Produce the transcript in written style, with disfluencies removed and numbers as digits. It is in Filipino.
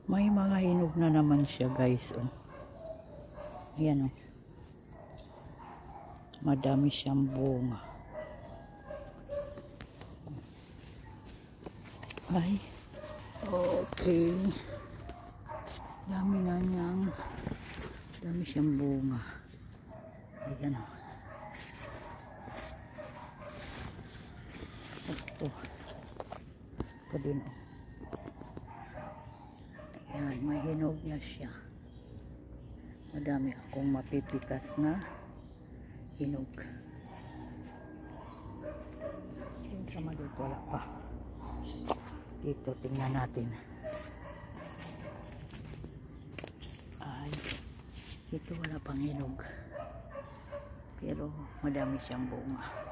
May mga hinog na naman siya, guys. Oh. Ayan, oh. Madami siyang bunga. Ay, okay. Dami siyang bunga. Ayan, oh. Ito din, oh. Ayan, may hinog na siya. Madami akong mapipikas na hinog. Siyempre dito wala pa. Dito tingnan natin. Ay, dito wala pang hinog. Pero madami siyang bunga.